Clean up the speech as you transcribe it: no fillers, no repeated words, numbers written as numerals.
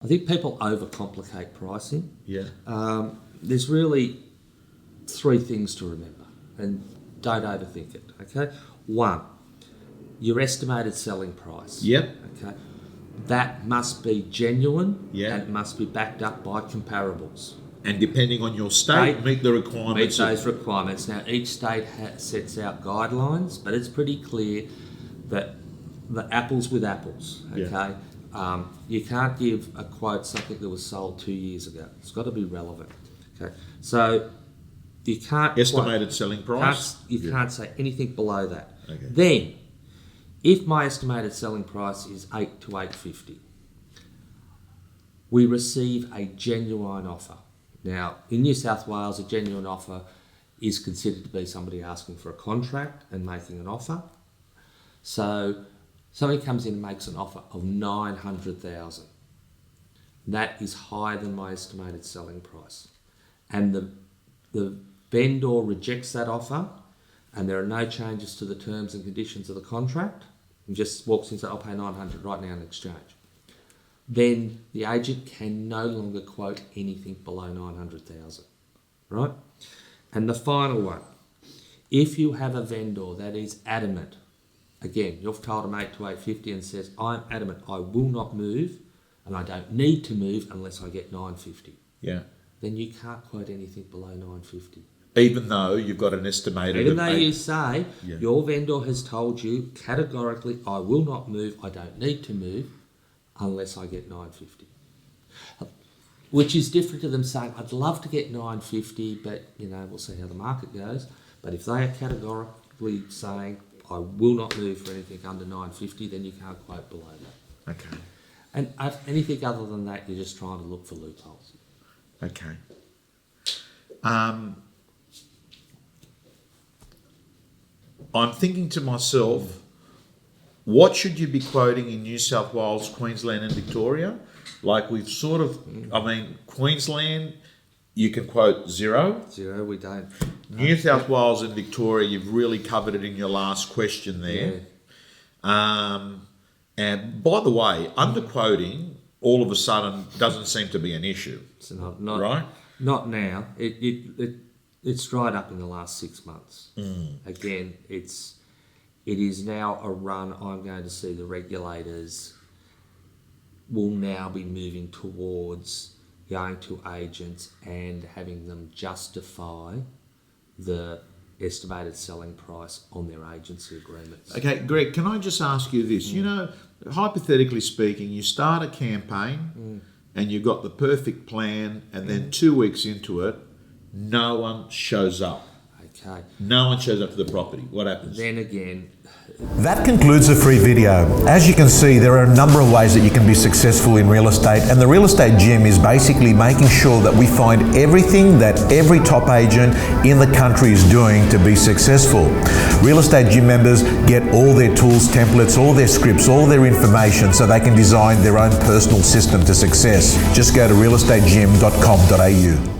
I think people overcomplicate pricing. Yeah. There's really three things to remember, and don't overthink it, okay? One, your estimated selling price. Yep. Okay. That must be genuine. Yeah. And it must be backed up by comparables. And depending on your state, meet the requirements. Meet those requirements. Now, each state sets out guidelines, but it's pretty clear that the apples with apples, okay? Yeah. You can't give a quote something that was sold 2 years ago. It's got to be relevant, okay? So you can't... Estimated selling price? You can't say anything below that. Okay. Then, if my estimated selling price is $8 to $8.50, we receive a genuine offer. Now, in New South Wales, a genuine offer is considered to be somebody asking for a contract and making an offer. So somebody comes in and makes an offer of $900,000. That is higher than my estimated selling price. And the vendor rejects that offer, and there are no changes to the terms and conditions of the contract, and just walks in and says, I'll pay $900 right now in exchange. Then the agent can no longer quote anything below $900,000, right? And the final one, if you have a vendor that is adamant, again, you've told them $8 to $8.50 and says, I'm adamant, I will not move, and I don't need to move unless I get $9.50. Yeah. Then you can't quote anything below $9.50. Even though you've got an estimated... Even though you say, your vendor has told you categorically, I will not move, I don't need to move, unless I get $9.50. Which is different to them saying, I'd love to get $9.50, but, we'll see how the market goes. But if they are categorically saying, I will not move for anything under $9.50, then you can't quote below that. Okay. And anything other than that, you're just trying to look for loopholes. Okay. I'm thinking to myself, what should you be quoting in New South Wales, Queensland and Victoria? Like we've sort of, Queensland, you can quote zero. Zero, we don't. New South Wales and Victoria, you've really covered it in your last question there. Yeah. And by the way, underquoting all of a sudden doesn't seem to be an issue. It's not right? Not now. It's dried up in the last 6 months. Again, it is now a run. I'm going to see the regulators will now be moving towards going to agents and having them justify the estimated selling price on their agency agreements. Okay, Greg, can I just ask you this? Hypothetically speaking, you start a campaign and you've got the perfect plan, and then 2 weeks into it, no one shows up. Okay. No one shows up to the property. What happens? Then again... That concludes the free video. As you can see, there are a number of ways that you can be successful in real estate, and the Real Estate Gym is basically making sure that we find everything that every top agent in the country is doing to be successful. Real Estate Gym members get all their tools, templates, all their scripts, all their information so they can design their own personal system to success. Just go to realestategym.com.au.